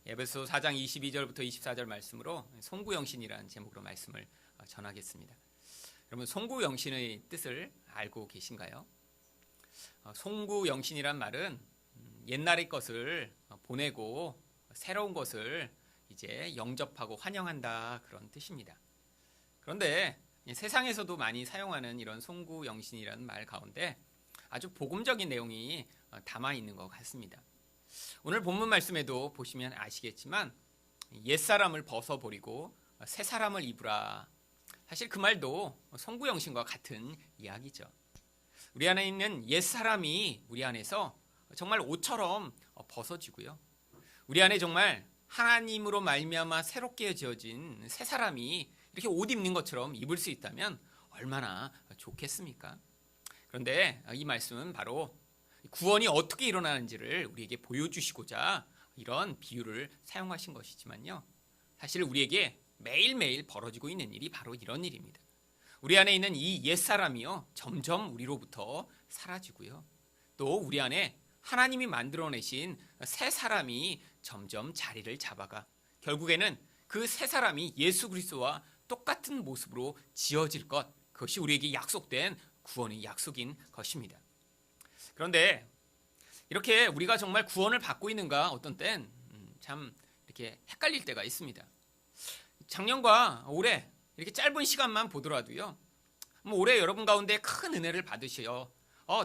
에베소 4장 22절부터 24절 말씀으로 송구영신이라는 제목으로 말씀을 전하겠습니다. 여러분, 송구영신의 뜻을 알고 계신가요? 송구영신이란 말은 옛날의 것을 보내고 새로운 것을 이제 영접하고 환영한다, 그런 뜻입니다. 그런데 세상에서도 많이 사용하는 이런 송구영신이라는 말 가운데 아주 복음적인 내용이 담아 있는 것 같습니다. 오늘 본문 말씀에도 보시면 아시겠지만 옛사람을 벗어버리고 새 사람을 입으라. 사실 그 말도 송구영신과 같은 이야기죠. 우리 안에 있는 옛사람이 우리 안에서 정말 옷처럼 벗어지고요, 우리 안에 정말 하나님으로 말미암아 새롭게 지어진 새 사람이 이렇게 옷 입는 것처럼 입을 수 있다면 얼마나 좋겠습니까? 그런데 이 말씀은 바로 구원이 어떻게 일어나는지를 우리에게 보여주시고자 이런 비유를 사용하신 것이지만요, 사실 우리에게 매일매일 벌어지고 있는 일이 바로 이런 일입니다. 우리 안에 있는 이 옛사람이요, 점점 우리로부터 사라지고요, 또 우리 안에 하나님이 만들어내신 새 사람이 점점 자리를 잡아가 결국에는 그 새 사람이 예수 그리스도와 똑같은 모습으로 지어질 것, 그것이 우리에게 약속된 구원의 약속인 것입니다. 그런데 이렇게 우리가 정말 구원을 받고 있는가, 어떤 땐 참 이렇게 헷갈릴 때가 있습니다. 작년과 올해 이렇게 짧은 시간만 보더라도요, 올해 여러분 가운데 큰 은혜를 받으셔,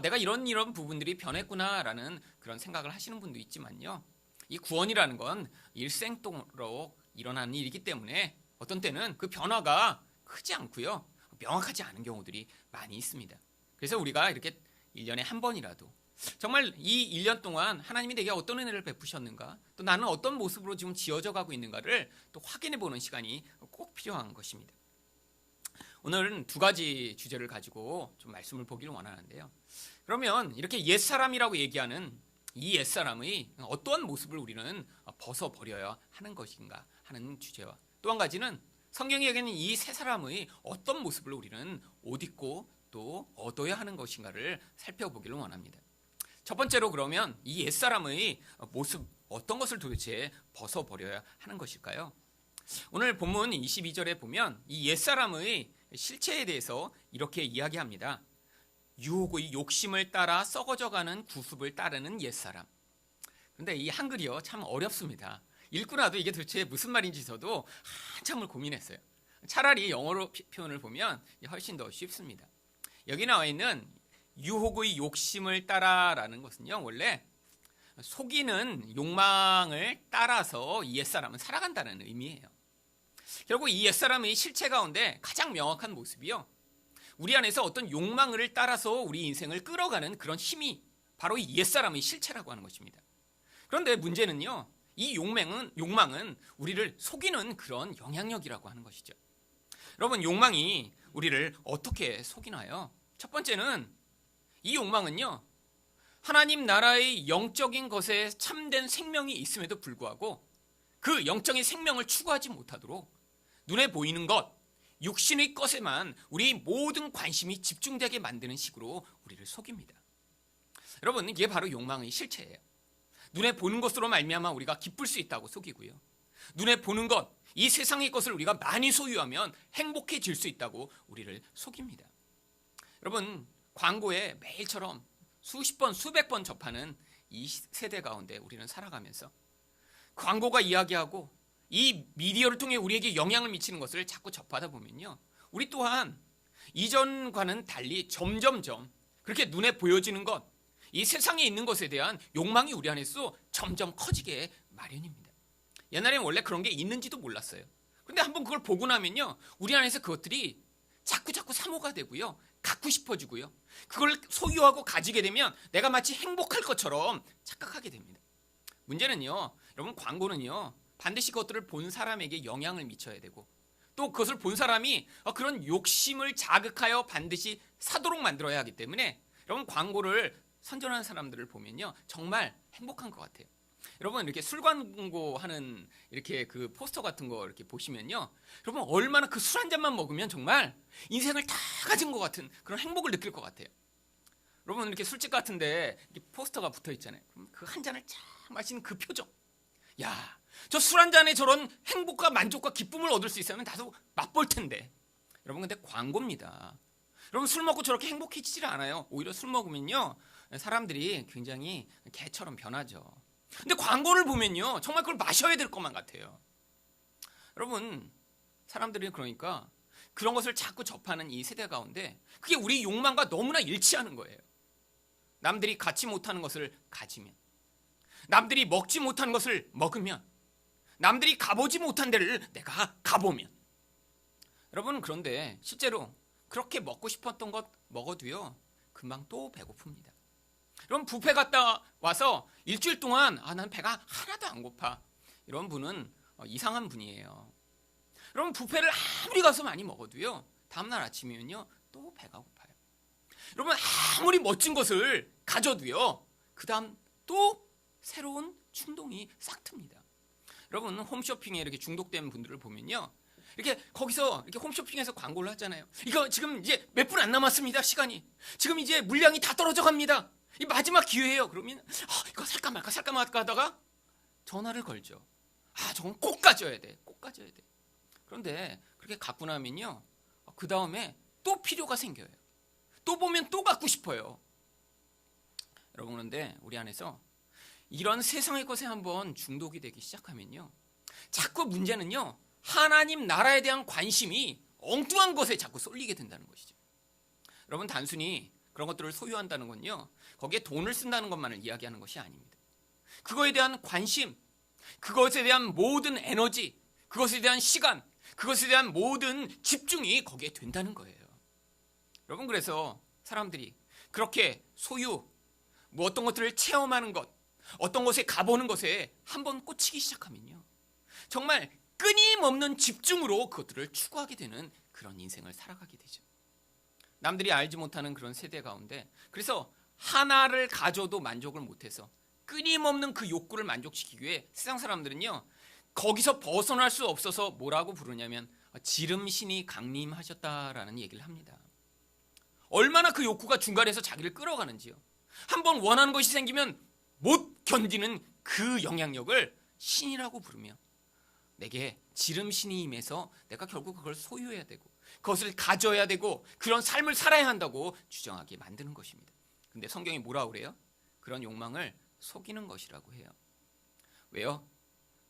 내가 이런 부분들이 변했구나라는 그런 생각을 하시는 분도 있지만요, 이 구원이라는 건 일생동으로 일어나는 일이기 때문에 어떤 때는 그 변화가 크지 않고요, 명확하지 않은 경우들이 많이 있습니다. 그래서 우리가 이렇게 1년에 한 번이라도 정말 이 1년 동안 하나님이 내게 어떤 은혜를 베푸셨는가, 또 나는 어떤 모습으로 지금 지어져 가고 있는가를 또 확인해 보는 시간이 꼭 필요한 것입니다. 오늘은 두 가지 주제를 가지고 좀 말씀을 보기를 원하는데요, 그러면 이렇게 옛사람이라고 얘기하는 이 옛사람의 어떠한 모습을 우리는 벗어버려야 하는 것인가 하는 주제와, 또 한 가지는 성경이 얘기하는 이 새 사람의 어떤 모습을 우리는 옷 입고 또 얻어야 하는 것인가를 살펴보기를 원합니다. 첫 번째로, 그러면 이 옛사람의 모습, 어떤 것을 도대체 벗어버려야 하는 것일까요? 오늘 본문 22절에 보면 이 옛사람의 실체에 대해서 이렇게 이야기합니다. 유혹의 욕심을 따라 썩어져가는 구습을 따르는 옛사람. 그런데 이 한글이요, 참 어렵습니다. 읽고 나도 이게 도대체 무슨 말인지 저도 한참을 고민했어요. 차라리 영어로 표현을 보면 훨씬 더 쉽습니다. 여기 나와 있는 유혹의 욕심을 따라라는 것은요, 원래 속이는 욕망을 따라서 이 옛사람은 살아간다는 의미예요. 결국 이 옛사람의 실체 가운데 가장 명확한 모습이요, 우리 안에서 어떤 욕망을 따라서 우리 인생을 끌어가는 그런 힘이 바로 이 옛사람의 실체라고 하는 것입니다. 그런데 문제는요, 이 욕망은 우리를 속이는 그런 영향력이라고 하는 것이죠. 여러분, 욕망이 우리를 어떻게 속이나요? 첫 번째는 이 욕망은요, 하나님 나라의 영적인 것에 참된 생명이 있음에도 불구하고 그 영적인 생명을 추구하지 못하도록 눈에 보이는 것, 육신의 것에만 우리 모든 관심이 집중되게 만드는 식으로 우리를 속입니다. 여러분, 이게 바로 욕망의 실체예요. 눈에 보는 것으로 말미암아 우리가 기쁠 수 있다고 속이고요, 눈에 보는 것, 이 세상의 것을 우리가 많이 소유하면 행복해질 수 있다고 우리를 속입니다. 여러분, 광고에 매일처럼 수십 번, 수백 번 접하는 이 세대 가운데 우리는 살아가면서 광고가 이야기하고 이 미디어를 통해 우리에게 영향을 미치는 것을 자꾸 접하다 보면요, 우리 또한 이전과는 달리 점점점 그렇게 눈에 보여지는 것, 이 세상에 있는 것에 대한 욕망이 우리 안에서 점점 커지게 마련입니다. 옛날에는 원래 그런 게 있는지도 몰랐어요. 그런데 한번 그걸 보고 나면요, 우리 안에서 그것들이 자꾸 사모가 되고요, 갖고 싶어지고요, 그걸 소유하고 가지게 되면 내가 마치 행복할 것처럼 착각하게 됩니다. 문제는요, 여러분, 광고는요, 반드시 그것들을 본 사람에게 영향을 미쳐야 되고, 또 그것을 본 사람이 그런 욕심을 자극하여 반드시 사도록 만들어야 하기 때문에 여러분, 광고를 선전하는 사람들을 보면요, 정말 행복한 것 같아요. 여러분, 이렇게 술 광고하는 이렇게 그 포스터 같은 거 이렇게 보시면요, 여러분, 얼마나 그 술 한 잔만 먹으면 정말 인생을 다 가진 것 같은 그런 행복을 느낄 것 같아요. 여러분, 이렇게 술집 같은데 이렇게 포스터가 붙어 있잖아요. 그럼 그 한 잔을 쫙 마시는 그 표정, 야, 저 술 한 잔에 저런 행복과 만족과 기쁨을 얻을 수 있으면 나도 맛볼 텐데. 여러분, 근데 광고입니다. 여러분, 술 먹고 저렇게 행복해지질 않아요. 오히려 술 먹으면요, 사람들이 굉장히 개처럼 변하죠. 근데 광고를 보면요, 정말 그걸 마셔야 될 것만 같아요. 여러분, 사람들이 그러니까 그런 것을 자꾸 접하는 이 세대 가운데 그게 우리 욕망과 너무나 일치하는 거예요. 남들이 갖지 못하는 것을 가지면, 남들이 먹지 못한 것을 먹으면, 남들이 가보지 못한 데를 내가 가보면. 여러분, 그런데 실제로 그렇게 먹고 싶었던 것 먹어도요, 금방 또 배고픕니다. 여러분, 뷔페 갔다 와서 일주일 동안 난 배가 하나도 안 고파, 이런 분은 이상한 분이에요. 여러분, 뷔페를 아무리 가서 많이 먹어도요, 다음날 아침이면요 또 배가 고파요. 여러분, 아무리 멋진 것을 가져도요, 그 다음 또 새로운 충동이 싹 틉니다. 여러분, 홈쇼핑에 이렇게 중독된 분들을 보면요, 이렇게 거기서 이렇게 홈쇼핑에서 광고를 하잖아요. 이거 지금 이제 몇 분 안 남았습니다. 시간이 지금 이제 물량이 다 떨어져 갑니다. 이 마지막 기회예요. 그러면 이거 살까 말까 하다가 전화를 걸죠. 저건 꼭 가져야 돼. 꼭 가져야 돼. 그런데 그렇게 갖고 나면요, 그 다음에 또 필요가 생겨요. 또 보면 또 갖고 싶어요. 여러분, 그런데 우리 안에서 이런 세상의 것에 한번 중독이 되기 시작하면요, 자꾸 문제는요, 하나님 나라에 대한 관심이 엉뚱한 것에 자꾸 쏠리게 된다는 것이죠. 여러분, 단순히 그런 것들을 소유한다는 건요, 거기에 돈을 쓴다는 것만을 이야기하는 것이 아닙니다. 그거에 대한 관심, 그것에 대한 모든 에너지, 그것에 대한 시간, 그것에 대한 모든 집중이 거기에 된다는 거예요. 여러분, 그래서 사람들이 그렇게 소유, 어떤 것들을 체험하는 것, 어떤 곳에 가보는 것에 한번 꽂히기 시작하면요, 정말 끊임없는 집중으로 그것들을 추구하게 되는 그런 인생을 살아가게 되죠. 남들이 알지 못하는 그런 세대 가운데, 그래서 하나를 가져도 만족을 못해서 끊임없는 그 욕구를 만족시키기 위해 세상 사람들은요, 거기서 벗어날 수 없어서 뭐라고 부르냐면 지름신이 강림하셨다라는 얘기를 합니다. 얼마나 그 욕구가 중간에서 자기를 끌어가는지요. 한번 원하는 것이 생기면 못 견디는 그 영향력을 신이라고 부르며, 내게 지름신이 임해서 내가 결국 그걸 소유해야 되고 그것을 가져야 되고 그런 삶을 살아야 한다고 주장하게 만드는 것입니다. 근데 성경이 뭐라고 그래요? 그런 욕망을 속이는 것이라고 해요. 왜요?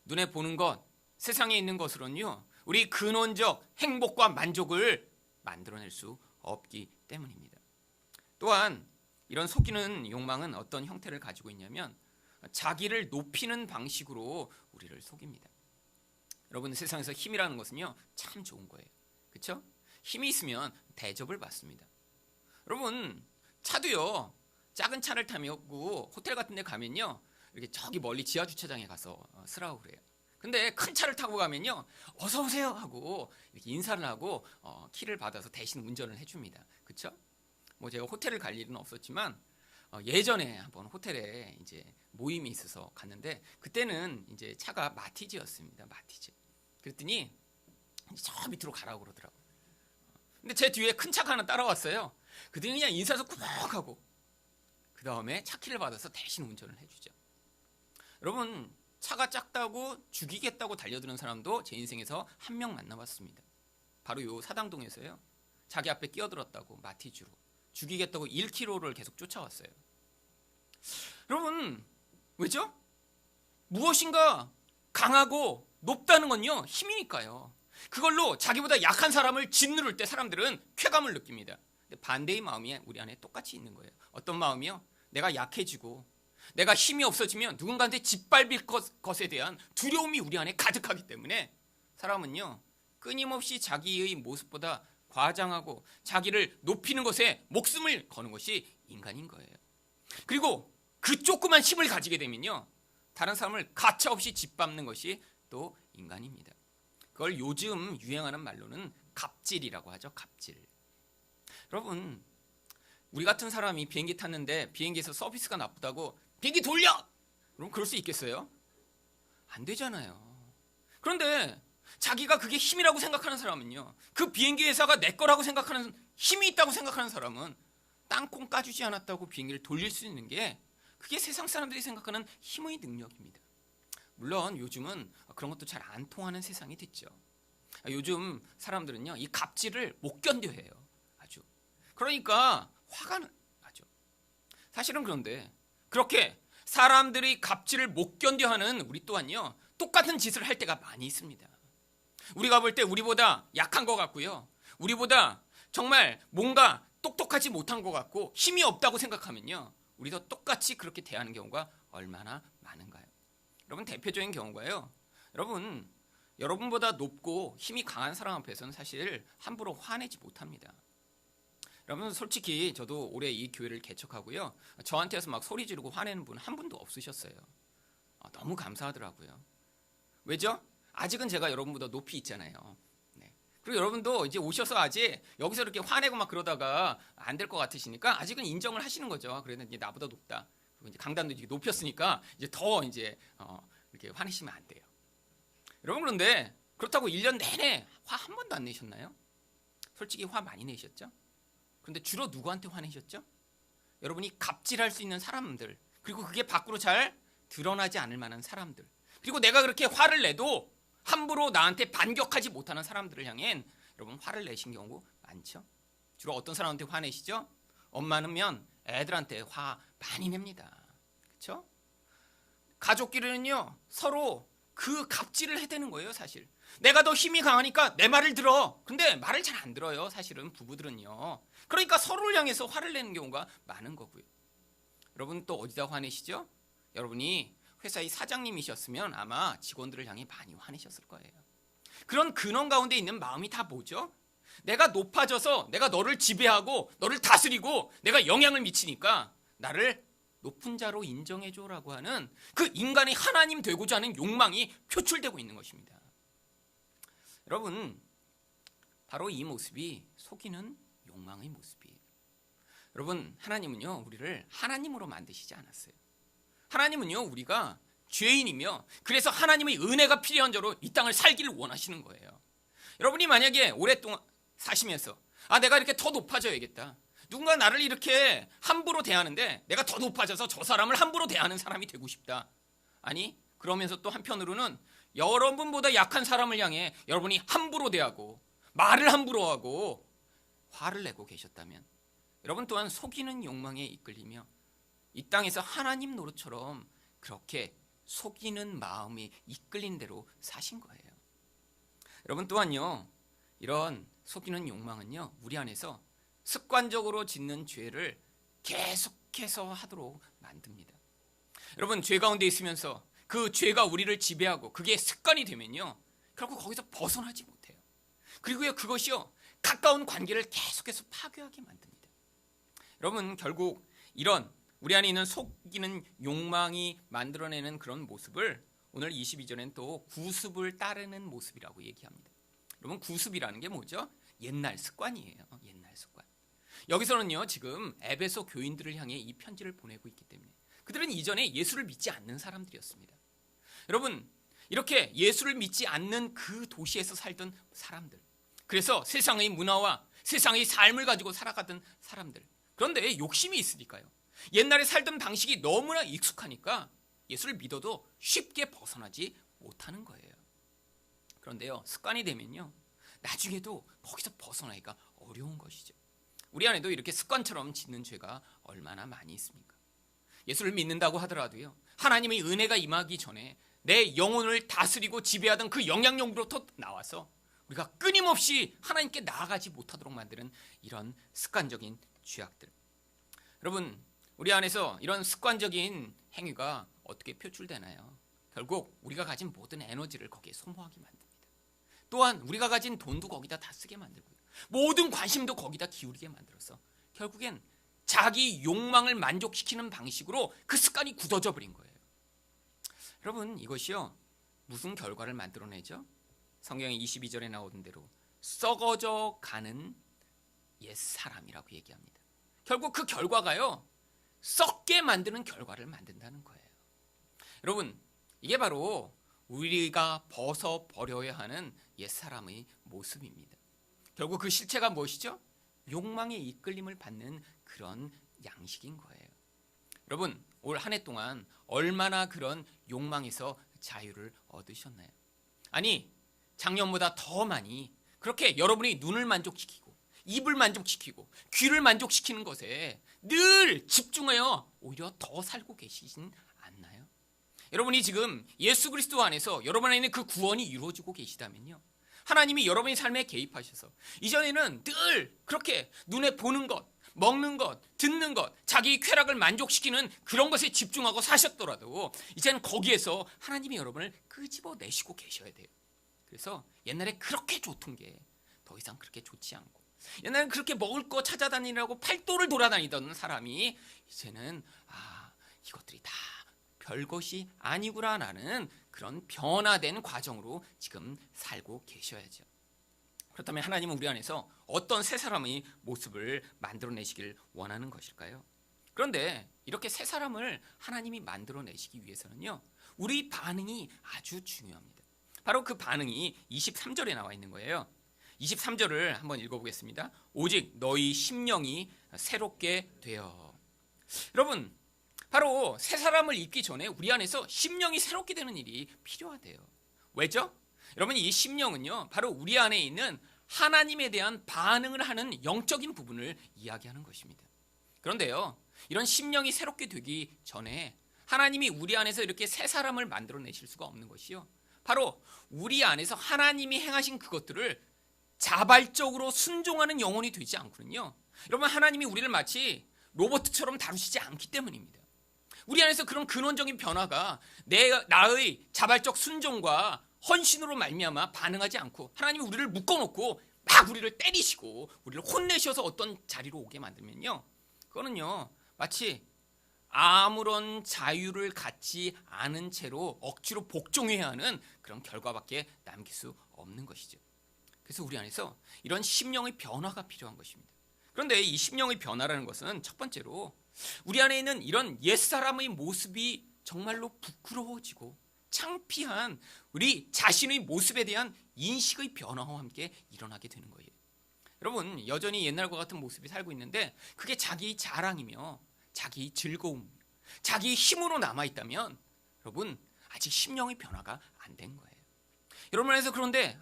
눈에 보는 것, 세상에 있는 것으로는요, 우리 근원적 행복과 만족을 만들어낼 수 없기 때문입니다. 또한 이런 속이는 욕망은 어떤 형태를 가지고 있냐면 자기를 높이는 방식으로 우리를 속입니다. 여러분, 세상에서 힘이라는 것은요, 참 좋은 거예요. 그렇죠? 힘이 있으면 대접을 받습니다. 여러분, 차도요, 작은 차를 타고 호텔 같은 데 가면요, 이렇게 저기 멀리 지하 주차장에 가서 쓰라고 그래요. 근데 큰 차를 타고 가면요, 어서 오세요 하고 이렇게 인사를 하고 키를 받아서 대신 운전을 해줍니다. 그렇죠? 뭐 제가 호텔을 갈 일은 없었지만 예전에 한번 호텔에 이제 모임이 있어서 갔는데, 그때는 이제 차가 마티즈였습니다. 마티즈. 그랬더니 저 밑으로 가라고 그러더라고요. 근데 제 뒤에 큰 차가 하나 따라왔어요. 그랬더니 그냥 인사해서 꾸벅하고 그 다음에 차 키를 받아서 대신 운전을 해주죠. 여러분, 차가 작다고 죽이겠다고 달려드는 사람도 제 인생에서 한 명 만나봤습니다. 바로 요 사당동에서요, 자기 앞에 끼어들었다고 마티즈로 죽이겠다고 1km를 계속 쫓아왔어요. 여러분, 왜죠? 무엇인가 강하고 높다는 건요, 힘이니까요. 그걸로 자기보다 약한 사람을 짓누를 때 사람들은 쾌감을 느낍니다. 근데 반대의 마음이 우리 안에 똑같이 있는 거예요. 어떤 마음이요? 내가 약해지고 내가 힘이 없어지면 누군가한테 짓밟힐 것에 대한 두려움이 우리 안에 가득하기 때문에 사람은요, 끊임없이 자기의 모습보다 과장하고 자기를 높이는 것에 목숨을 거는 것이 인간인 거예요. 그리고 그 조그만 힘을 가지게 되면요, 다른 사람을 가차없이 짓밟는 것이 또 인간입니다. 그걸 요즘 유행하는 말로는 갑질이라고 하죠. 갑질. 여러분, 우리 같은 사람이 비행기 탔는데 비행기에서 서비스가 나쁘다고 비행기 돌려! 그럼 그럴 수 있겠어요? 안 되잖아요. 그런데 자기가 그게 힘이라고 생각하는 사람은요, 그 비행기 회사가 내 거라고 생각하는, 힘이 있다고 생각하는 사람은 땅콩 까주지 않았다고 비행기를 돌릴 수 있는 게, 그게 세상 사람들이 생각하는 힘의 능력입니다. 물론 요즘은 그런 것도 잘 안 통하는 세상이 됐죠. 요즘 사람들은요, 이 갑질을 못 견뎌해요. 아주. 그러니까 화가 나죠. 사실은 그런데 그렇게 사람들이 갑질을 못 견뎌하는 우리 또한요, 똑같은 짓을 할 때가 많이 있습니다. 우리가 볼 때 우리보다 약한 것 같고요, 우리보다 정말 뭔가 똑똑하지 못한 것 같고 힘이 없다고 생각하면요, 우리도 똑같이 그렇게 대하는 경우가 얼마나 많은가요? 여러분, 대표적인 경우가요, 여러분보다 높고 힘이 강한 사람 앞에서는 사실 함부로 화내지 못합니다. 여러분, 솔직히 저도 올해 이 교회를 개척하고요, 저한테서 막 소리 지르고 화내는 분 한 분도 없으셨어요. 너무 감사하더라고요. 왜죠? 아직은 제가 여러분보다 높이 있잖아요. 네. 그리고 여러분도 이제 오셔서 아직 여기서 이렇게 화내고 막 그러다가 안 될 것 같으시니까 아직은 인정을 하시는 거죠. 그래도 이제 나보다 높다. 그리고 이제 강단도 이제 높였으니까 이제 더 이제 이렇게 화내시면 안 돼요. 여러분, 그런데 그렇다고 1년 내내 화 한 번도 안 내셨나요? 솔직히 화 많이 내셨죠? 그런데 주로 누구한테 화내셨죠? 여러분이 갑질할 수 있는 사람들, 그리고 그게 밖으로 잘 드러나지 않을 만한 사람들, 그리고 내가 그렇게 화를 내도 함부로 나한테 반격하지 못하는 사람들을 향해 여러분 화를 내신 경우 많죠? 주로 어떤 사람한테 화내시죠? 엄마는면 애들한테 화 많이 냅니다. 그렇죠? 가족끼리는요, 서로 그 갑질을 해대는 거예요. 사실 내가 더 힘이 강하니까 내 말을 들어. 근데 말을 잘 안 들어요. 사실은 부부들은요. 그러니까 서로를 향해서 화를 내는 경우가 많은 거고요. 여러분, 또 어디다 화내시죠? 여러분이 회사의 사장님이셨으면 아마 직원들을 향해 많이 화내셨을 거예요. 그런 근원 가운데 있는 마음이 다 뭐죠? 내가 높아져서 내가 너를 지배하고 너를 다스리고 내가 영향을 미치니까 나를 높은 자로 인정해줘라고 하는 그 인간이 하나님 되고자 하는 욕망이 표출되고 있는 것입니다. 여러분, 바로 이 모습이 속이는 욕망의 모습이에요. 여러분, 하나님은요, 우리를 하나님으로 만드시지 않았어요. 하나님은요, 우리가 죄인이며 그래서 하나님의 은혜가 필요한 자로 이 땅을 살기를 원하시는 거예요. 여러분이 만약에 오랫동안 사시면서 내가 이렇게 더 높아져야겠다, 누군가 나를 이렇게 함부로 대하는데 내가 더 높아져서 저 사람을 함부로 대하는 사람이 되고 싶다. 아니, 그러면서 또 한편으로는 여러분보다 약한 사람을 향해 여러분이 함부로 대하고 말을 함부로 하고 화를 내고 계셨다면 여러분 또한 속이는 욕망에 이끌리며 이 땅에서 하나님 노릇처럼 그렇게 속이는 마음이 이끌린 대로 사신 거예요. 여러분 또한요, 이런 속이는 욕망은요, 우리 안에서 습관적으로 짓는 죄를 계속해서 하도록 만듭니다. 여러분, 죄 가운데 있으면서 그 죄가 우리를 지배하고 그게 습관이 되면요, 결국 거기서 벗어나지 못해요. 그리고요, 그것이요, 가까운 관계를 계속해서 파괴하게 만듭니다. 여러분, 결국 이런 우리 안에 있는 속이는 욕망이 만들어내는 그런 모습을 오늘 22절엔 또 구습을 따르는 모습이라고 얘기합니다. 여러분, 구습이라는 게 뭐죠? 옛날 습관이에요. 옛날 습관. 여기서는요, 지금 에베소 교인들을 향해 이 편지를 보내고 있기 때문에 그들은 이전에 예수를 믿지 않는 사람들이었습니다. 여러분, 이렇게 예수를 믿지 않는 그 도시에서 살던 사람들, 그래서 세상의 문화와 세상의 삶을 가지고 살아가던 사람들, 그런데 욕심이 있으니까요, 옛날에 살던 방식이 너무나 익숙하니까 예수를 믿어도 쉽게 벗어나지 못하는 거예요. 그런데요, 습관이 되면요, 나중에도 거기서 벗어나기가 어려운 것이죠. 우리 안에도 이렇게 습관처럼 짓는 죄가 얼마나 많이 있습니까? 예수를 믿는다고 하더라도요, 하나님의 은혜가 임하기 전에 내 영혼을 다스리고 지배하던 그 영향력으로부터 나와서 우리가 끊임없이 하나님께 나아가지 못하도록 만드는 이런 습관적인 죄악들. 여러분, 우리 안에서 이런 습관적인 행위가 어떻게 표출되나요? 결국 우리가 가진 모든 에너지를 거기에 소모하게 만듭니다. 또한 우리가 가진 돈도 거기다 다 쓰게 만들고요, 모든 관심도 거기다 기울이게 만들어서 결국엔 자기 욕망을 만족시키는 방식으로 그 습관이 굳어져 버린 거예요. 여러분, 이것이요, 무슨 결과를 만들어내죠? 성경의 22절에 나오는 대로 썩어져 가는 옛사람이라고 얘기합니다. 결국 그 결과가요, 썩게 만드는 결과를 만든다는 거예요. 여러분, 이게 바로 우리가 벗어버려야 하는 옛사람의 모습입니다. 결국 그 실체가 무엇이죠? 욕망의 이끌림을 받는 그런 양식인 거예요. 여러분, 올 한 해 동안 얼마나 그런 욕망에서 자유를 얻으셨나요? 아니, 작년보다 더 많이 그렇게 여러분이 눈을 만족시키고 입을 만족시키고 귀를 만족시키는 것에 늘 집중하여 오히려 더 살고 계시진 않나요? 여러분이 지금 예수 그리스도 안에서 여러분 안에 있는 그 구원이 이루어지고 계시다면요, 하나님이 여러분의 삶에 개입하셔서 이전에는 늘 그렇게 눈에 보는 것, 먹는 것, 듣는 것, 자기 쾌락을 만족시키는 그런 것에 집중하고 사셨더라도 이제는 거기에서 하나님이 여러분을 끄집어내시고 계셔야 돼요. 그래서 옛날에 그렇게 좋던 게 더 이상 그렇게 좋지 않고, 옛날엔 그렇게 먹을 거 찾아다니라고 팔도를 돌아다니던 사람이 이제는 이것들이 다 별것이 아니구나라는 그런 변화된 과정으로 지금 살고 계셔야죠. 그렇다면 하나님은 우리 안에서 어떤 새 사람의 모습을 만들어내시길 원하는 것일까요? 그런데 이렇게 새 사람을 하나님이 만들어내시기 위해서는요, 우리 반응이 아주 중요합니다. 바로 그 반응이 23절에 나와 있는 거예요. 23절을 한번 읽어보겠습니다. 오직 너희 심령이 새롭게 되어. 여러분, 바로 새 사람을 입기 전에 우리 안에서 심령이 새롭게 되는 일이 필요하대요. 왜죠? 여러분, 이 심령은요, 바로 우리 안에 있는 하나님에 대한 반응을 하는 영적인 부분을 이야기하는 것입니다. 그런데요, 이런 심령이 새롭게 되기 전에 하나님이 우리 안에서 이렇게 새 사람을 만들어내실 수가 없는 것이요, 바로 우리 안에서 하나님이 행하신 그것들을 자발적으로 순종하는 영혼이 되지 않거든요. 여러분, 하나님이 우리를 마치 로봇처럼 다루시지 않기 때문입니다. 우리 안에서 그런 근원적인 변화가 나의 자발적 순종과 헌신으로 말미암아 반응하지 않고 하나님이 우리를 묶어놓고 막 우리를 때리시고 우리를 혼내셔서 어떤 자리로 오게 만들면요, 그거는요 마치 아무런 자유를 갖지 않은 채로 억지로 복종해야 하는 그런 결과밖에 남길 수 없는 것이죠. 그래서 우리 안에서 이런 심령의 변화가 필요한 것입니다. 그런데 이 심령의 변화라는 것은 첫 번째로 우리 안에 있는 이런 옛사람의 모습이 정말로 부끄러워지고 창피한 우리 자신의 모습에 대한 인식의 변화와 함께 일어나게 되는 거예요. 여러분, 여전히 옛날과 같은 모습이 살고 있는데 그게 자기 자랑이며 자기 즐거움, 자기 힘으로 남아있다면 여러분, 아직 심령의 변화가 안 된 거예요. 여러분 안에서 그런데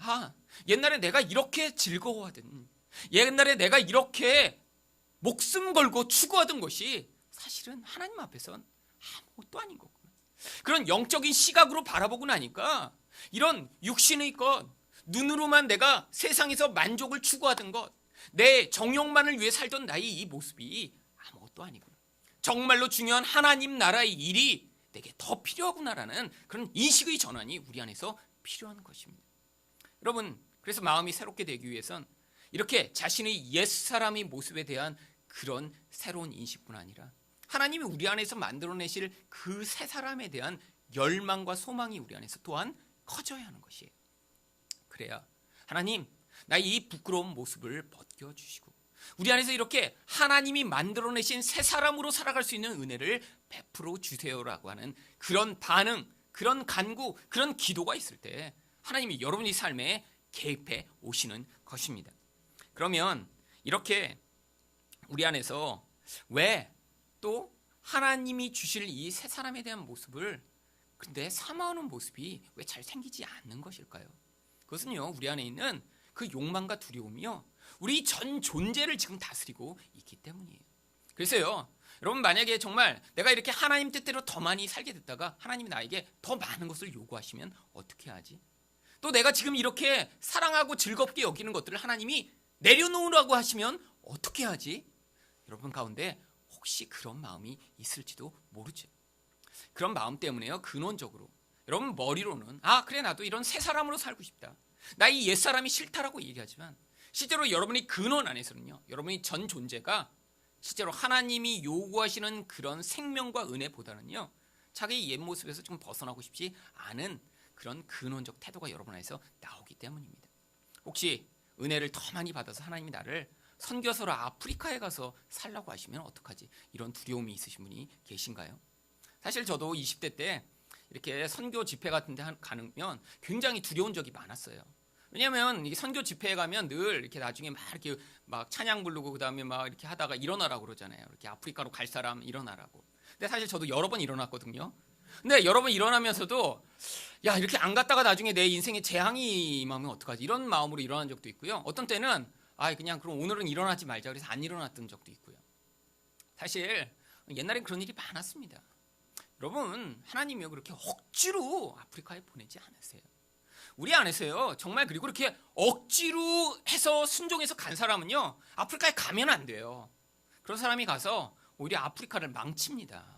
옛날에 내가 이렇게 즐거워하던, 옛날에 내가 이렇게 목숨 걸고 추구하던 것이 사실은 하나님 앞에선 아무것도 아닌 거구나. 그런 영적인 시각으로 바라보고 나니까 이런 육신의 것, 눈으로만 내가 세상에서 만족을 추구하던 것, 내 정욕만을 위해 살던 나의 이 모습이 아무것도 아니구나. 정말로 중요한 하나님 나라의 일이 내게 더 필요하구나라는 그런 인식의 전환이 우리 안에서 필요한 것입니다. 여러분, 그래서 마음이 새롭게 되기 위해선 이렇게 자신의 옛사람의 모습에 대한 그런 새로운 인식뿐 아니라 하나님이 우리 안에서 만들어내실 그 새 사람에 대한 열망과 소망이 우리 안에서 또한 커져야 하는 것이에요. 그래야 하나님, 나의 이 부끄러운 모습을 벗겨주시고 우리 안에서 이렇게 하나님이 만들어내신 새 사람으로 살아갈 수 있는 은혜를 베풀어 주세요라고 하는 그런 반응, 그런 간구, 그런 기도가 있을 때 하나님이 여러분의 삶에 개입해 오시는 것입니다. 그러면 이렇게 우리 안에서 왜 또 하나님이 주실 이 새 사람에 대한 모습을 근데 사모하는 모습이 왜 잘 생기지 않는 것일까요? 그것은요, 우리 안에 있는 그 욕망과 두려움이요, 우리 전 존재를 지금 다스리고 있기 때문이에요. 그래서요, 여러분, 만약에 정말 내가 이렇게 하나님 뜻대로 더 많이 살게 됐다가 하나님이 나에게 더 많은 것을 요구하시면 어떻게 하지? 또 내가 지금 이렇게 사랑하고 즐겁게 여기는 것들을 하나님이 내려놓으라고 하시면 어떻게 하지? 여러분 가운데 혹시 그런 마음이 있을지도 모르죠. 그런 마음 때문에요, 근원적으로 여러분 머리로는 그래, 나도 이런 새 사람으로 살고 싶다, 나 이 옛사람이 싫다라고 얘기하지만 실제로 여러분이 근원 안에서는요, 여러분이 전 존재가 실제로 하나님이 요구하시는 그런 생명과 은혜보다는요, 자기 옛 모습에서 좀 벗어나고 싶지 않은 그런 근원적 태도가 여러분 안에서 나오기 때문입니다. 혹시 은혜를 더 많이 받아서 하나님이 나를 선교사로 아프리카에 가서 살라고 하시면 어떡하지? 이런 두려움이 있으신 분이 계신가요? 사실 저도 20대 때 이렇게 선교 집회 같은 데 가면 굉장히 두려운 적이 많았어요. 왜냐하면 이 선교 집회에 가면 늘 이렇게 나중에 막 찬양 부르고 그다음에 막 이렇게 하다가 일어나라고 그러잖아요. 이렇게 아프리카로 갈 사람 일어나라고. 근데 사실 저도 여러 번 일어났거든요. 근데 여러분 일어나면서도 야, 이렇게 안 갔다가 나중에 내 인생에 재앙이 임하면 어떡하지? 이런 마음으로 일어난 적도 있고요. 어떤 때는 그냥 그럼 오늘은 일어나지 말자 그래서 안 일어났던 적도 있고요. 사실 옛날엔 그런 일이 많았습니다. 여러분, 하나님이요 그렇게 억지로 아프리카에 보내지 않으세요. 우리 안에서요 정말 그리고 그렇게 억지로 해서 순종해서 간 사람은요 아프리카에 가면 안 돼요. 그런 사람이 가서 오히려 아프리카를 망칩니다.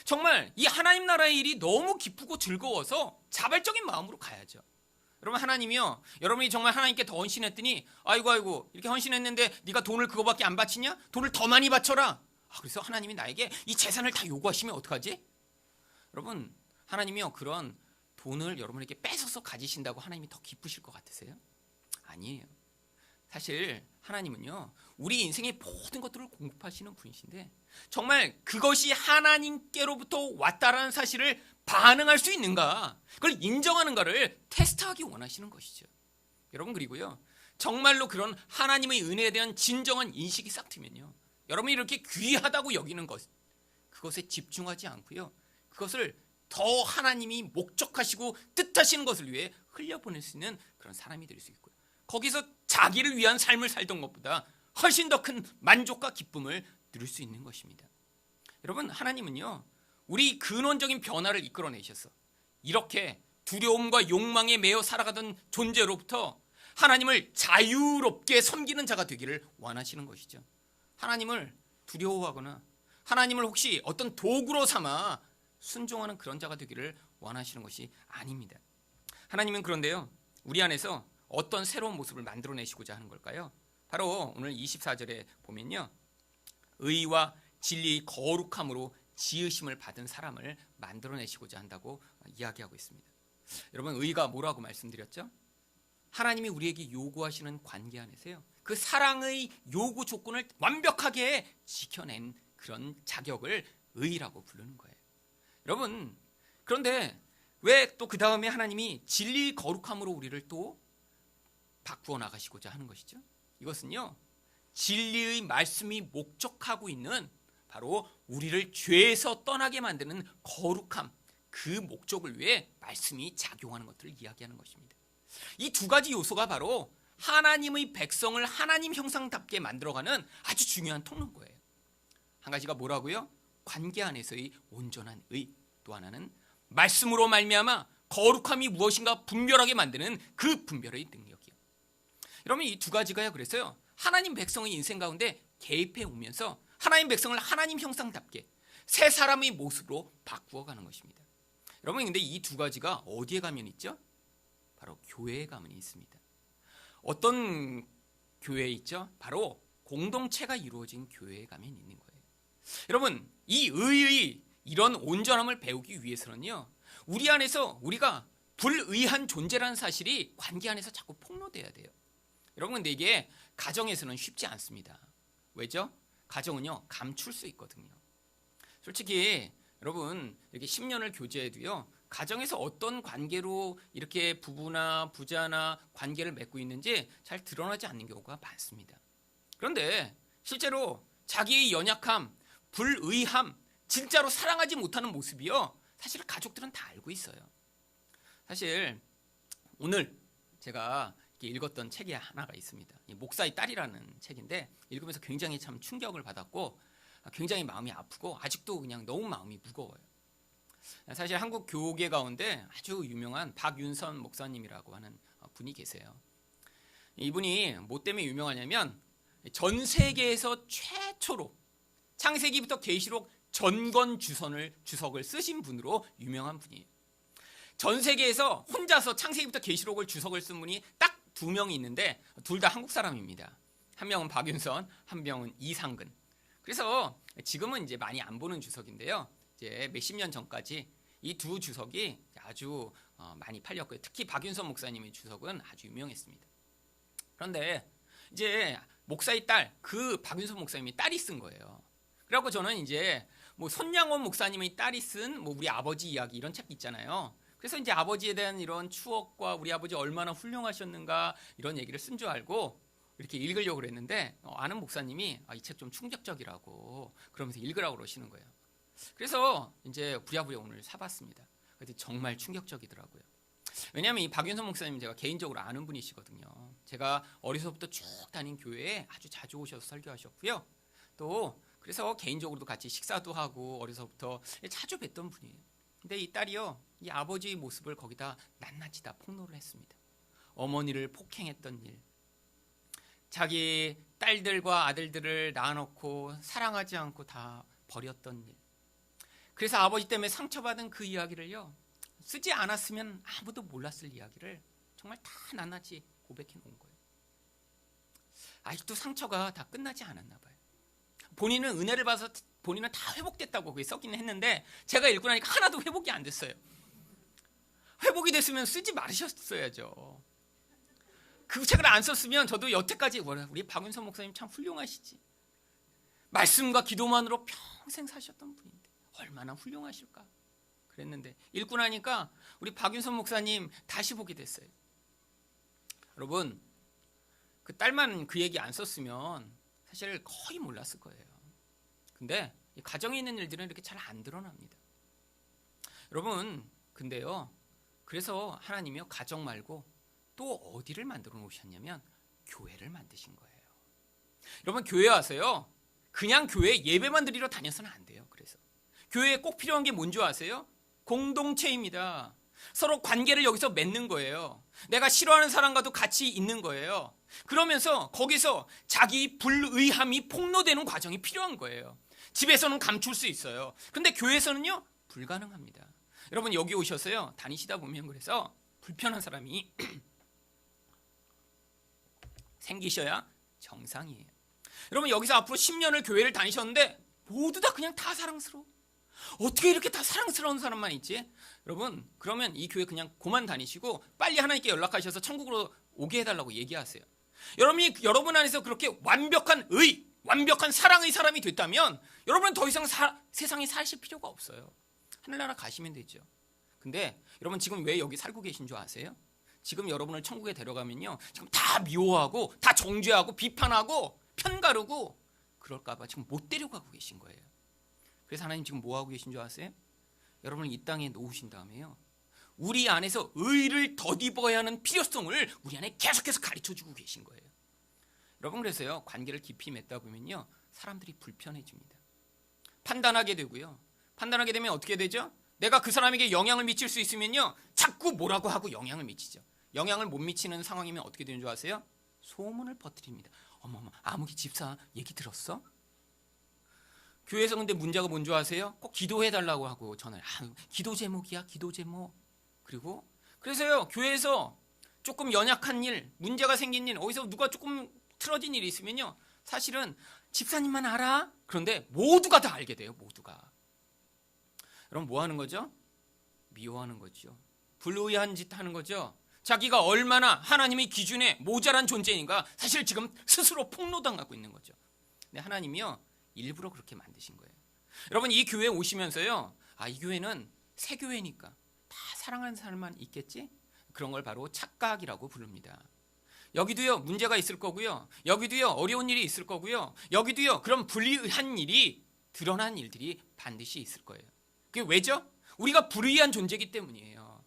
정말 이 하나님 나라의 일이 너무 기쁘고 즐거워서 자발적인 마음으로 가야죠. 여러분, 하나님이요 여러분이 정말 하나님께 더 헌신했더니 아이고 이렇게 헌신했는데 네가 돈을 그거밖에 안 바치냐? 돈을 더 많이 바쳐라. 그래서 하나님이 나에게 이 재산을 다 요구하시면 어떡하지? 여러분, 하나님이요 그런 돈을 여러분에게 뺏어서 가지신다고 하나님이 더 기쁘실 것 같으세요? 아니에요. 사실 하나님은요 우리 인생의 모든 것들을 공급하시는 분이신데 정말 그것이 하나님께로부터 왔다라는 사실을 반응할 수 있는가, 그걸 인정하는가를 테스트하기 원하시는 것이죠. 여러분, 그리고요 정말로 그런 하나님의 은혜에 대한 진정한 인식이 싹 트면요 여러분이 이렇게 귀하다고 여기는 것, 그것에 집중하지 않고요 그것을 더 하나님이 목적하시고 뜻하시는 것을 위해 흘려보낼 수 있는 그런 사람이 될 수 있고요, 거기서 자기를 위한 삶을 살던 것보다 훨씬 더 큰 만족과 기쁨을 누릴 수 있는 것입니다. 여러분, 하나님은요 우리 근원적인 변화를 이끌어내셔서 이렇게 두려움과 욕망에 매여 살아가던 존재로부터 하나님을 자유롭게 섬기는 자가 되기를 원하시는 것이죠. 하나님을 두려워하거나 하나님을 혹시 어떤 도구로 삼아 순종하는 그런 자가 되기를 원하시는 것이 아닙니다. 하나님은 그런데요 우리 안에서 어떤 새로운 모습을 만들어내시고자 하는 걸까요? 바로 오늘 24절에 보면요 의와 진리의 거룩함으로 지으심을 받은 사람을 만들어내시고자 한다고 이야기하고 있습니다. 여러분, 의가 뭐라고 말씀드렸죠? 하나님이 우리에게 요구하시는 관계 안에서요 그 사랑의 요구 조건을 완벽하게 지켜낸 그런 자격을 의라고 부르는 거예요. 여러분, 그런데 왜 또 그 다음에 하나님이 진리의 거룩함으로 우리를 또 바꾸어 나가시고자 하는 것이죠? 이것은요 진리의 말씀이 목적하고 있는 바로 우리를 죄에서 떠나게 만드는 거룩함, 그 목적을 위해 말씀이 작용하는 것들을 이야기하는 것입니다. 이 두 가지 요소가 바로 하나님의 백성을 하나님 형상답게 만들어가는 아주 중요한 통로거예요. 한 가지가 뭐라고요? 관계 안에서의 온전한 의, 또 하나는 말씀으로 말미암아 거룩함이 무엇인가 분별하게 만드는 그 분별의 능력이요. 여러분, 이 두 가지가요 그래서요 하나님 백성의 인생 가운데 개입해 오면서 하나님 백성을 하나님 형상답게 새 사람의 모습으로 바꾸어가는 것입니다. 여러분, 근데 이 두 가지가 어디에 가면 있죠? 바로 교회에 가면 있습니다. 어떤 교회에 있죠? 바로 공동체가 이루어진 교회에 가면 있는 거예요. 여러분, 이 의의 이런 온전함을 배우기 위해서는요 우리 안에서 우리가 불의한 존재라는 사실이 관계 안에서 자꾸 폭로돼야 돼요. 여러분, 근데 이게 가정에서는 쉽지 않습니다. 왜죠? 가정은요 감출 수 있거든요. 솔직히 여러분, 이렇게 10년을 교제해도요 가정에서 어떤 관계로 이렇게 부부나 부자나 관계를 맺고 있는지 잘 드러나지 않는 경우가 많습니다. 그런데 실제로 자기의 연약함, 불의함, 진짜로 사랑하지 못하는 모습이요 사실 가족들은 다 알고 있어요. 사실 오늘 제가 읽었던 책이 하나가 있습니다. 목사의 딸이라는 책인데 읽으면서 굉장히 참 충격을 받았고 굉장히 마음이 아프고 아직도 그냥 너무 마음이 무거워요. 사실 한국 교계 가운데 아주 유명한 박윤선 목사님이라고 하는 분이 계세요. 이분이 뭐 때문에 유명하냐면 전 세계에서 최초로 창세기부터 계시록 전권 주석을 쓰신 분으로 유명한 분이에요. 전 세계에서 혼자서 창세기부터 계시록을 주석을 쓴 분이 딱 2명이 있는데 둘 다 한국 사람입니다. 한 명은 박윤선, 한 명은 이상근. 그래서 지금은 이제 많이 안 보는 주석인데요. 이제 몇십 년 전까지 이 두 주석이 아주 많이 팔렸고요. 특히 박윤선 목사님의 주석은 아주 유명했습니다. 그런데 이제 목사의 딸, 그 박윤선 목사님이 딸이 쓴 거예요. 그래갖고 저는 이제 뭐 손양원 목사님의 딸이 쓴 뭐 우리 아버지 이야기 이런 책 있잖아요. 그래서 이제 아버지에 대한 이런 추억과 우리 아버지 얼마나 훌륭하셨는가 이런 얘기를 쓴 줄 알고 이렇게 읽으려고 그랬는데 아는 목사님이 이 책 좀 충격적이라고 그러면서 읽으라고 그러시는 거예요. 그래서 이제 부랴부랴 오늘 사봤습니다. 근데 정말 충격적이더라고요. 왜냐하면 이 박윤선 목사님 제가 개인적으로 아는 분이시거든요. 제가 어려서부터 쭉 다닌 교회에 아주 자주 오셔서 설교하셨고요. 또 그래서 개인적으로도 같이 식사도 하고 어려서부터 자주 뵀던 분이에요. 근데 이 딸이요, 이 아버지의 모습을 거기다 낱낱이 다 폭로를 했습니다. 어머니를 폭행했던 일, 자기 딸들과 아들들을 낳아놓고 사랑하지 않고 다 버렸던 일. 그래서 아버지 때문에 상처받은 그 이야기를요, 쓰지 않았으면 아무도 몰랐을 이야기를 정말 다 낱낱이 고백해 놓은 거예요. 아직도 상처가 다 끝나지 않았나 봐요. 본인은 은혜를 받아서 본인은 다 회복됐다고 그게 썼기는 했는데 제가 읽고 나니까 하나도 회복이 안 됐어요. 회복이 됐으면 쓰지 말으셨어야죠. 그 책을 안 썼으면 저도 여태까지 우리 박윤선 목사님 참 훌륭하시지. 말씀과 기도만으로 평생 사셨던 분인데 얼마나 훌륭하실까. 그랬는데 읽고 나니까 우리 박윤선 목사님 다시 보게 됐어요. 여러분, 그 딸만 그 얘기 안 썼으면 사실 거의 몰랐을 거예요. 근데 이 가정에 있는 일들은 이렇게 잘 안 드러납니다. 여러분, 근데요, 그래서 하나님이요, 가정 말고 또 어디를 만들어 놓으셨냐면 교회를 만드신 거예요. 여러분, 교회 와서요, 그냥 교회 예배만 드리러 다녀서는 안 돼요. 그래서 교회에 꼭 필요한 게 뭔지 아세요? 공동체입니다. 서로 관계를 여기서 맺는 거예요. 내가 싫어하는 사람과도 같이 있는 거예요. 그러면서 거기서 자기 불의함이 폭로되는 과정이 필요한 거예요. 집에서는 감출 수 있어요. 그런데 교회에서는요, 불가능합니다. 여러분, 여기 오셔서요, 다니시다 보면 그래서 불편한 사람이 생기셔야 정상이에요. 여러분, 여기서 앞으로 10년을 교회를 다니셨는데 모두 다 그냥 다 사랑스러워. 어떻게 이렇게 다 사랑스러운 사람만 있지? 여러분, 그러면 이 교회 그냥 그만 다니시고 빨리 하나님께 연락하셔서 천국으로 오게 해달라고 얘기하세요. 여러분 안에서 그렇게 완벽한 의, 완벽한 사랑의 사람이 됐다면 여러분은 더 이상 세상에 사실 필요가 없어요. 하늘나라 가시면 되죠. 근데 여러분, 지금 왜 여기 살고 계신 줄 아세요? 지금 여러분을 천국에 데려가면요, 지금 다 미워하고 다 정죄하고 비판하고 편가르고 그럴까 봐 지금 못 데려가고 계신 거예요. 그래서 하나님 지금 뭐 하고 계신 줄 아세요? 여러분을 이 땅에 놓으신 다음에요, 우리 안에서 의를 덧입어야 하는 필요성을 우리 안에 계속해서 가르쳐주고 계신 거예요. 여러분, 그래서요, 관계를 깊이 맺다 보면요, 사람들이 불편해집니다. 판단하게 되고요. 판단하게 되면 어떻게 되죠? 내가 그 사람에게 영향을 미칠 수 있으면요, 자꾸 뭐라고 하고 영향을 미치죠. 영향을 못 미치는 상황이면 어떻게 되는 줄 아세요? 소문을 퍼뜨립니다. 어머머, 아무기 집사 얘기 들었어? 교회에서 근데 문제가 뭔지 아세요? 꼭 기도해달라고 하고 전화를, 기도 제목이야, 기도 제목. 그리고 그래서요, 교회에서 조금 연약한 일, 문제가 생긴 일, 어디서 누가 조금 틀어진 일이 있으면요, 사실은 집사님만 알아? 그런데 모두가 다 알게 돼요. 모두가. 여러분, 뭐 하는 거죠? 미워하는 거죠. 불의한 짓 하는 거죠. 자기가 얼마나 하나님의 기준에 모자란 존재인가 사실 지금 스스로 폭로당하고 있는 거죠. 근데 하나님이요, 일부러 그렇게 만드신 거예요. 여러분, 이 교회에 오시면서요, 이 교회는 새 교회니까 다 사랑하는 사람만 있겠지? 그런 걸 바로 착각이라고 부릅니다. 여기도요, 문제가 있을 거고요, 여기도요, 어려운 일이 있을 거고요, 여기도요, 그런 불의한 일이 드러난 일들이 반드시 있을 거예요. 그게 왜죠? 우리가 불의한 존재이기 때문이에요.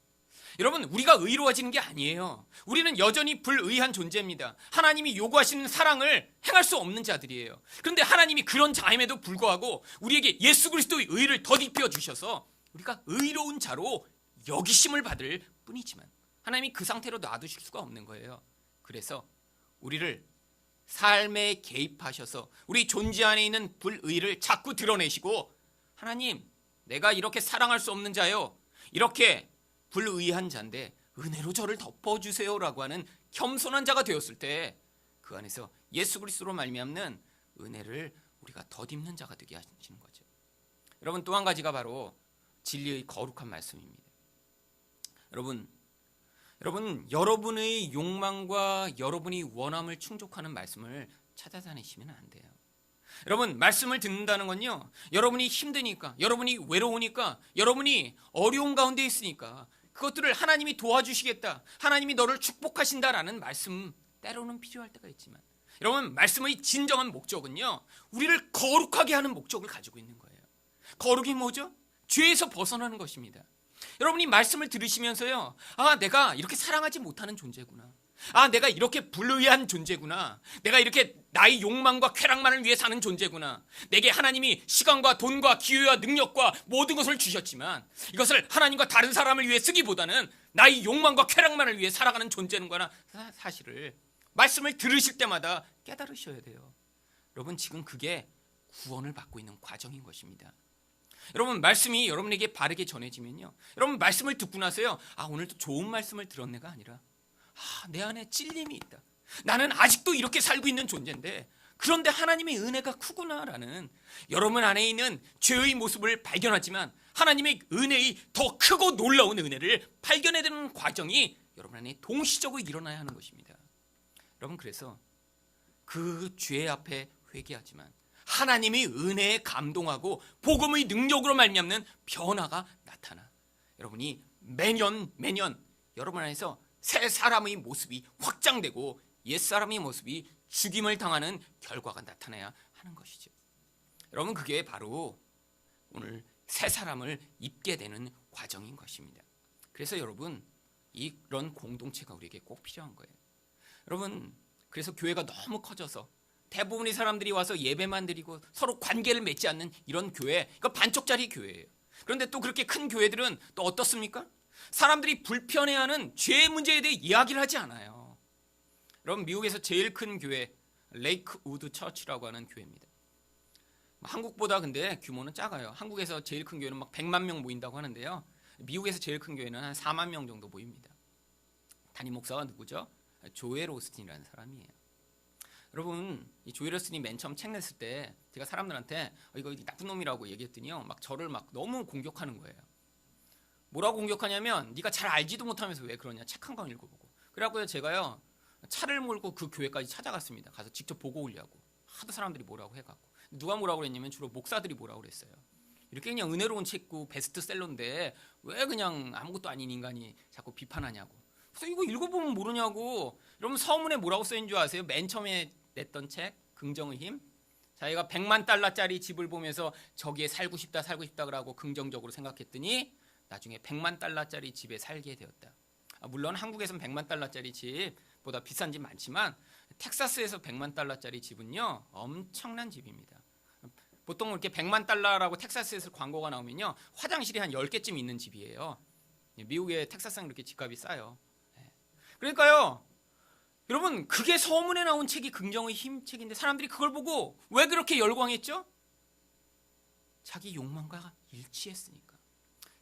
여러분, 우리가 의로워지는 게 아니에요. 우리는 여전히 불의한 존재입니다. 하나님이 요구하시는 사랑을 행할 수 없는 자들이에요. 그런데 하나님이 그런 자임에도 불구하고 우리에게 예수 그리스도의 의를 덧입혀 주셔서 우리가 의로운 자로 여기심을 받을 뿐이지만 하나님이 그 상태로 놔두실 수가 없는 거예요. 그래서 우리를 삶에 개입하셔서 우리 존재 안에 있는 불의를 자꾸 드러내시고, 하나님, 내가 이렇게 사랑할 수 없는 자요, 이렇게 불의한 자인데 은혜로 저를 덮어주세요라고 하는 겸손한 자가 되었을 때 그 안에서 예수 그리스도로 말미암는 은혜를 우리가 덧입는 자가 되게 하시는 거죠. 여러분, 또 한 가지가 바로 진리의 거룩한 말씀입니다. 여러분, 여러분의 욕망과 여러분이 원함을 충족하는 말씀을 찾아다니시면 안 돼요. 여러분, 말씀을 듣는다는 건요, 여러분이 힘드니까, 여러분이 외로우니까, 여러분이 어려운 가운데 있으니까 그것들을 하나님이 도와주시겠다, 하나님이 너를 축복하신다라는 말씀 때로는 필요할 때가 있지만, 여러분, 말씀의 진정한 목적은요, 우리를 거룩하게 하는 목적을 가지고 있는 거예요. 거룩이 뭐죠? 죄에서 벗어나는 것입니다. 여러분이 말씀을 들으시면서요, 내가 이렇게 사랑하지 못하는 존재구나. 내가 이렇게 불의한 존재구나. 내가 이렇게 나의 욕망과 쾌락만을 위해 사는 존재구나. 내게 하나님이 시간과 돈과 기회와 능력과 모든 것을 주셨지만 이것을 하나님과 다른 사람을 위해 쓰기보다는 나의 욕망과 쾌락만을 위해 살아가는 존재는구나. 사실을 말씀을 들으실 때마다 깨달으셔야 돼요. 여러분, 지금 그게 구원을 받고 있는 과정인 것입니다. 여러분, 말씀이 여러분에게 바르게 전해지면요, 여러분 말씀을 듣고 나서요, 오늘도 좋은 말씀을 들었네가 아니라 내 안에 찔림이 있다. 나는 아직도 이렇게 살고 있는 존재인데 그런데 하나님의 은혜가 크구나라는, 여러분 안에 있는 죄의 모습을 발견하지만 하나님의 은혜의 더 크고 놀라운 은혜를 발견해내는 과정이 여러분 안에 동시적으로 일어나야 하는 것입니다. 여러분, 그래서 그 죄 앞에 회개하지만 하나님의 은혜에 감동하고 복음의 능력으로 말미암는 변화가 나타나 여러분이 매년 여러분 안에서 새 사람의 모습이 확장되고 옛사람의 모습이 죽임을 당하는 결과가 나타나야 하는 것이죠. 여러분, 그게 바로 오늘 새 사람을 입게 되는 과정인 것입니다. 그래서 여러분, 이런 공동체가 우리에게 꼭 필요한 거예요. 여러분, 그래서 교회가 너무 커져서 대부분의 사람들이 와서 예배만 드리고 서로 관계를 맺지 않는 이런 교회, 이거 반쪽짜리 교회예요. 그런데 또 그렇게 큰 교회들은 또 어떻습니까? 사람들이 불편해하는 죄의 문제에 대해 이야기를 하지 않아요. 여러분, 미국에서 제일 큰 교회 레이크우드 처치라고 하는 교회입니다. 한국보다 근데 규모는 작아요. 한국에서 제일 큰 교회는 막 100만 명 모인다고 하는데요, 미국에서 제일 큰 교회는 한 4만 명 정도 모입니다. 담임 목사가 누구죠? 조엘 오스틴이라는 사람이에요. 여러분, 이 조엘 오스틴이 맨 처음 책 냈을 때 제가 사람들한테 이거 나쁜 놈이라고 얘기했더니요, 막 저를 막 너무 공격하는 거예요. 뭐라고 공격하냐면, 네가 잘 알지도 못하면서 왜 그러냐, 책 한 권 읽어보고. 그래갖고 제가요, 차를 몰고 그 교회까지 찾아갔습니다. 가서 직접 보고 오려고. 하도 사람들이 뭐라고 해갖고. 누가 뭐라고 그랬냐면 주로 목사들이 뭐라고 그랬어요. 이렇게 그냥 은혜로운 책고 베스트셀러인데 왜 그냥 아무것도 아닌 인간이 자꾸 비판하냐고. 그래서 이거 읽어보면 모르냐고. 여러분, 서문에 뭐라고 써있는 줄 아세요? 맨 처음에 냈던 책 긍정의 힘. 자기가 100만 달러짜리 집을 보면서 저기에 살고 싶다 그러고 긍정적으로 생각했더니 나중에 100만 달러짜리 집에 살게 되었다. 물론 한국에서는 100만 달러짜리 집보다 비싼 집 많지만 텍사스에서 100만 달러짜리 집은요, 엄청난 집입니다. 보통 이렇게 100만 달러라고 텍사스에서 광고가 나오면요, 화장실이 한 10개쯤 있는 집이에요. 미국의 텍사스는 그렇게 집값이 싸요. 그러니까요, 여러분, 그게 서문에 나온 책이 긍정의 힘 책인데 사람들이 그걸 보고 왜 그렇게 열광했죠? 자기 욕망과 일치했으니까.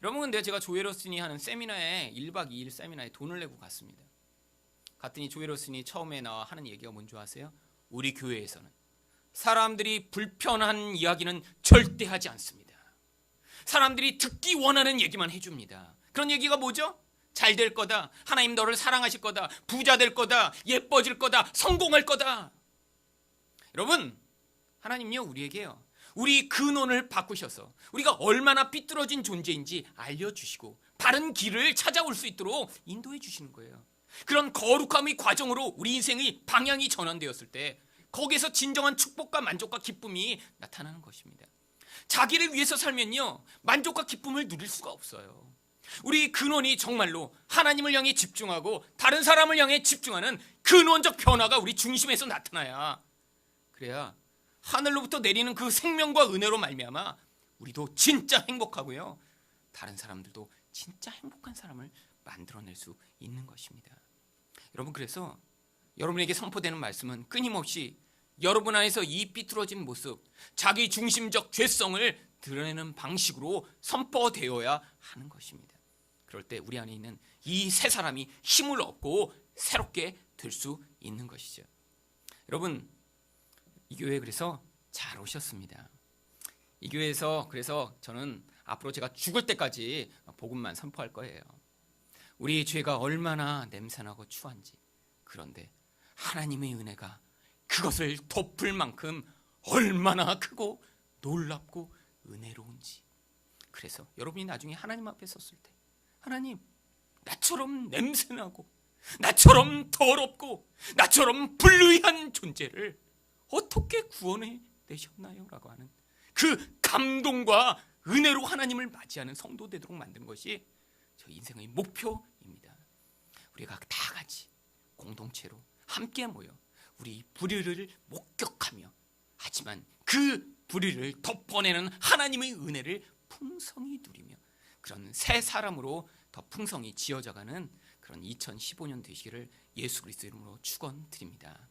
여러분, 근데 제가 조엘 오스틴이 하는 세미나에 1박 2일 세미나에 돈을 내고 갔습니다. 갔더니 조엘 오스틴이 처음에 나와 하는 얘기가 뭔지 아세요? 우리 교회에서는 사람들이 불편한 이야기는 절대 하지 않습니다. 사람들이 듣기 원하는 얘기만 해줍니다. 그런 얘기가 뭐죠? 잘 될 거다, 하나님 너를 사랑하실 거다, 부자 될 거다, 예뻐질 거다, 성공할 거다. 여러분, 하나님요, 우리에게요, 우리 근원을 바꾸셔서 우리가 얼마나 삐뚤어진 존재인지 알려주시고 바른 길을 찾아올 수 있도록 인도해 주시는 거예요. 그런 거룩함의 과정으로 우리 인생의 방향이 전환되었을 때 거기에서 진정한 축복과 만족과 기쁨이 나타나는 것입니다. 자기를 위해서 살면요, 만족과 기쁨을 누릴 수가 없어요. 우리 근원이 정말로 하나님을 향해 집중하고 다른 사람을 향해 집중하는 근원적 변화가 우리 중심에서 나타나야, 그래야 하늘로부터 내리는 그 생명과 은혜로 말미암아 우리도 진짜 행복하고요, 다른 사람들도 진짜 행복한 사람을 만들어낼 수 있는 것입니다. 여러분, 그래서 여러분에게 선포되는 말씀은 끊임없이 여러분 안에서 이 삐뚤어진 모습, 자기 중심적 죄성을 드러내는 방식으로 선포되어야 하는 것입니다. 그럴 때 우리 안에 있는 이 새 사람이 힘을 얻고 새롭게 될 수 있는 것이죠. 여러분, 이 교회에 그래서 잘 오셨습니다. 이 교회에서 그래서 저는 앞으로 제가 죽을 때까지 복음만 선포할 거예요. 우리 죄가 얼마나 냄새나고 추한지, 그런데 하나님의 은혜가 그것을 덮을 만큼 얼마나 크고 놀랍고 은혜로운지. 그래서 여러분이 나중에 하나님 앞에 섰을 때, 하나님, 나처럼 냄새나고 나처럼 더럽고 나처럼 불의한 존재를 어떻게 구원해 내셨나요? 라고 하는 그 감동과 은혜로 하나님을 맞이하는 성도 되도록 만든 것이 저 인생의 목표입니다. 우리가 다 같이 공동체로 함께 모여 우리 불의를 목격하며, 하지만 그 불의를 덮어내는 하나님의 은혜를 풍성히 누리며 그런 새 사람으로 더 풍성히 지어져가는 그런 2015년 되시기를 예수 그리스도 이름으로 축원드립니다.